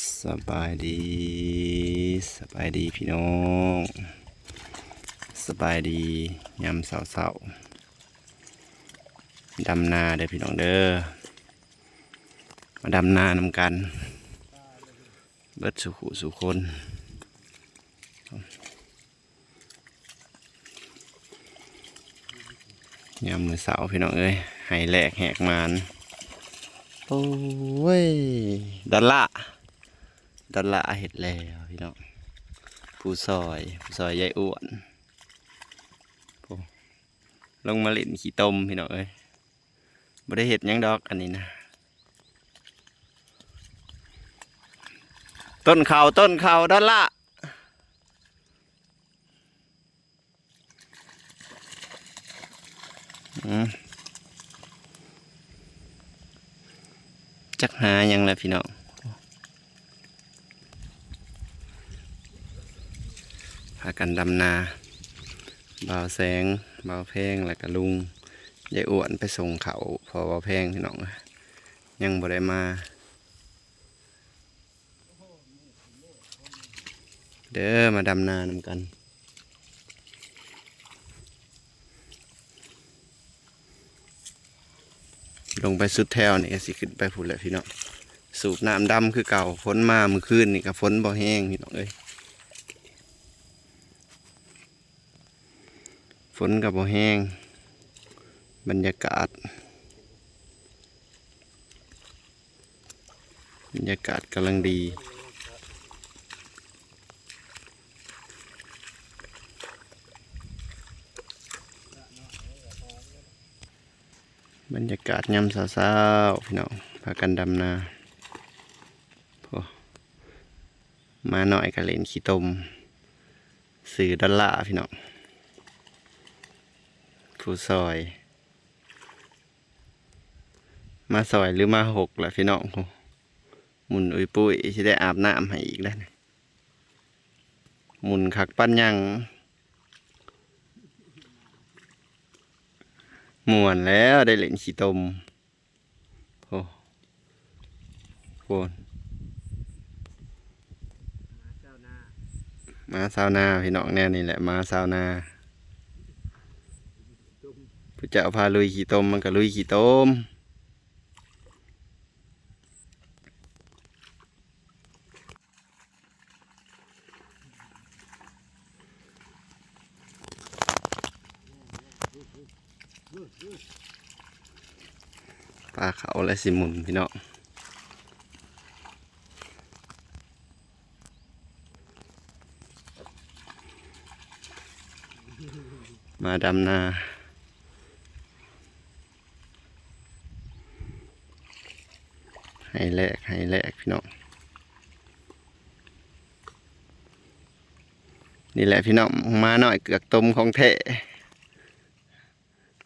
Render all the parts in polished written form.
สบายดีสบายดีพี่น้องสบายดียามเสาๆดำนาเด้อพี่น้องเด้อมาดำนานำกันเบิดสุขุสุคนยามมือเสาพี่น้องเอ้ยให้แหลกแหกมานโอ้ยดอลละเห็ดแล้วพี่น้องผู้ซอยยายอ้วนโอ้ลงมาเล่นขี้ต้มพี่น้องเอ้ยบ่ได้เห็ดหยังดอกอันนี้นะต้นเขาดอลละจักหาหยังแล้วพี่น้องพากันดำนาบ่าวแสงบ่าวแพงแล้วก็ลุงยายอ้วนไปส่งเขาพอบ่าวแพงพี่น้องยังบ่ได้มาเด้อมาดำนานำกันลงไปสุดแถวนี่ก็สิขึ้นไปพุ่นแหละพี่น้องสูบน้ำดำคือเก่าฝนมาเมื่อคืนนี่ก็ฝนบ่แห้งพี่น้องเอ้ยฝนกับบ่แห้งบรรยากาศกำลังดีบรรยากาศยามเช้าๆพี่น้องพากันดำนาพอมาหน่อยก็เล่นขี้ตมสื่อดอลลาร์พี่น้องผู้ซอยมาซอยหรือมาหกล่ะพี่น้องหมุนอุ้ยปุ้ยจะได้อาบน้ำให้อีกแล้วหมุนคักปั้นยังม่วนแล้วได้เล่นขี้ตมโอ้โหมาซาวนาพี่น้องแน่นี่แหละมาซาวนาผู้เจ้าพาลุยขี้ตมมันก็ลุยขี้ตมปลาเขาและสิหมุนพี่น้องมาดำนาให้แลกพี่น้องนี่แหละพี่น้องมาหน่อยเกือกตมของแท้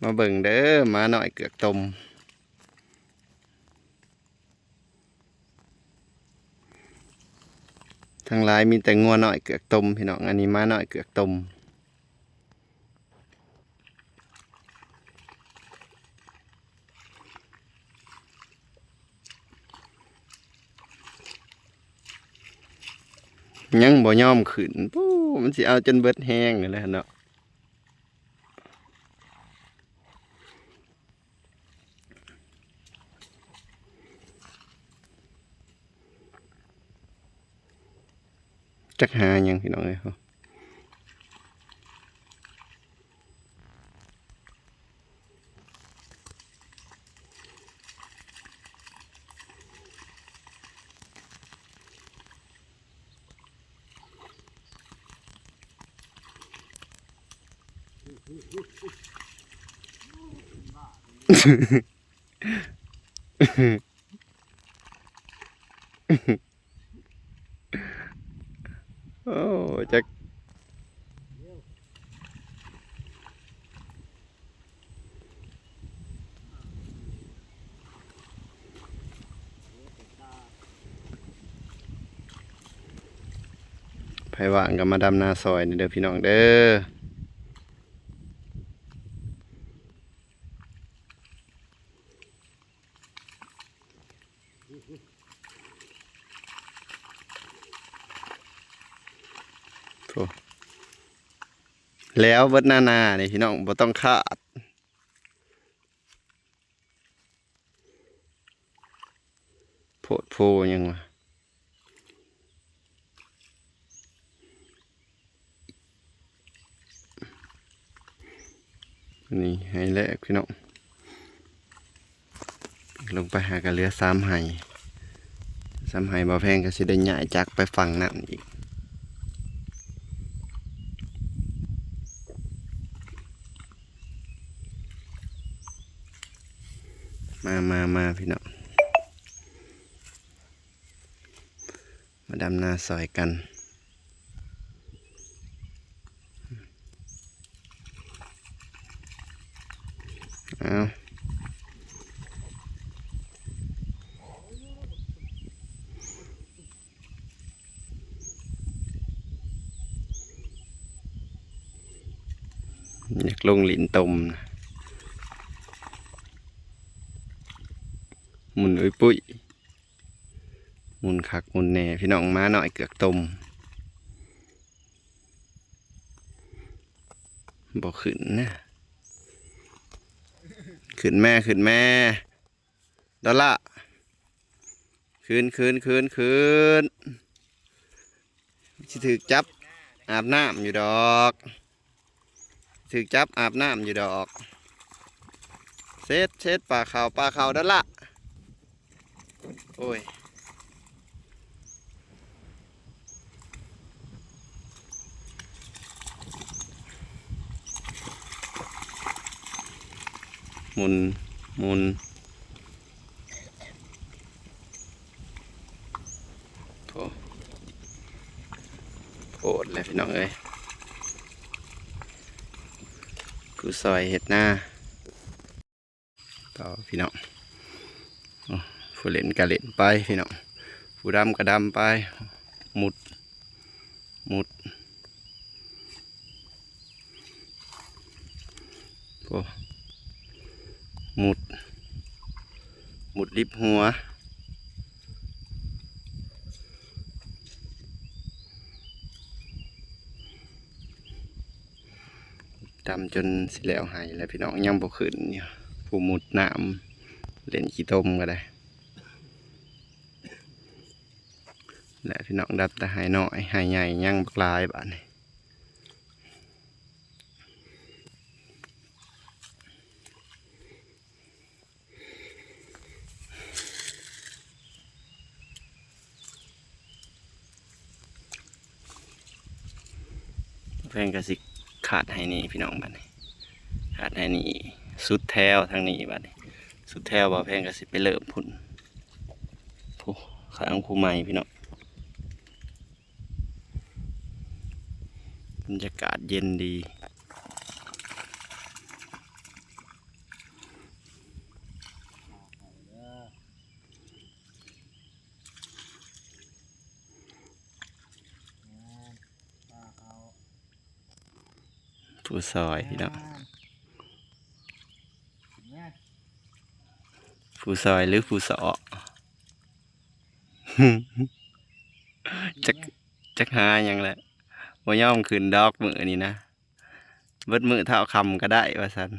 มาเบิ่งเด้อมาหน่อยเกือกตมทั้งหลายมีแต่งัวหน่อยเกือกตมพี่น้องอันนี้มาหน่อยเกือกตมยังบ่ยอมขึ้นปู้มันสิเอาจนเบิดแห้งเลยเนาะจักหายังพี่น้องเลยเขาโอ้จักไผว่างกับมาดำนาซอยนี่เด้อพี่น้องเด้อ โอ้แล้วเบิดหน้านี่พี่น้องบ่ต้องคาดโพดโพยังวะนี่ให้แลกพี่น้องลงไปหากระเรือ3 ไหบ่แพงก็สิได้ย้ายจากไปฝั่งนั้นอีกมาพี่น้องมาดำนาซอยกันเอาอยากลงหลินตมนะหมุนอุ้ยปุ้ยหมุนคักหมุนแหน่พี่น้องมาหน่อยเกือกตมบ่ขึ้นนะขึ้นแม่ดอลละขึ้นสิถือจับอาบน้ำอยู่ดอกถือจับอาบน้ำอยู่ดอกเช็ดปลาขาวดอลละโอ้ยหมุนโผล่เลยพี่น้องเอ้ยกูซอยเห็ดหน้าต่อพี่น้องผู้เล่นก็เล่นไปพี่น้องผู้ดำก็ดำไปหมุดโอ้หมุดลิบหัวดำจนสิแล้วหายแล้วพี่น้องยังบ่ขึ้นเนี่ยผู้มุดน้ำเล่นขี้ต้มก็ได้และพี่น้องดับแต่หายน้อยหายใหญ่ยังบักลายบ้านแพงกระสิขาดให้นี่พี่น้องบ้านขาดให้นี่สุดแถวทางนี้บ้านสุดแถวบ่แพงกระสิไปเริ่มพุ่นผู้ข้างผู้ใหม่พี่น้องบรรยากาศเย็นดีผู้ซอยพี่น้องผู้ซอยหรือผู้สอจักหาอย่างแหละบ่ย่อมขึ้นดอกมือนี่นะเบิดมือเท่าคำก็ได้ว่าสัน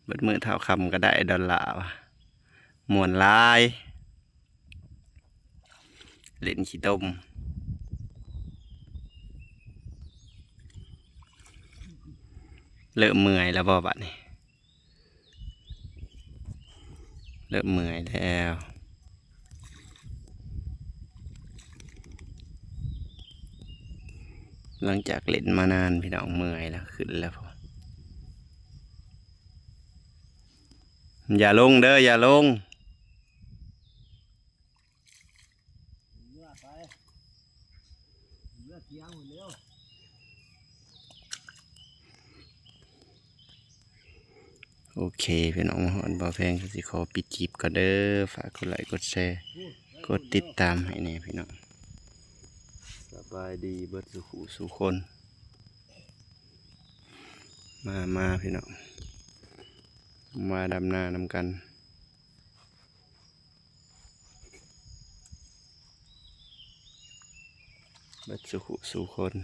เบิดมือเท่าคำก็ได้ดอลลาร์มวนลายเล่นขี้ต้มเริ่มเมื่อยแล้วบ่บัดนี้เริ่มเมื่อยแล้วหลังจากเล่นมานานพี่น้องเมื่อยแล้วขึ้นแล้วพออย่าลงเด้ออย่าลงโอเคพี่น้องหอนบ่แพงก็สิขอปิดคลิปก็เด้อฝากกดไลค์กดแชร์กดติดตามให้แน่พี่น้องสบายดีเบิดสู่คนมาพี่น้องมาดำนานำกัน บัดสุขุสู่คน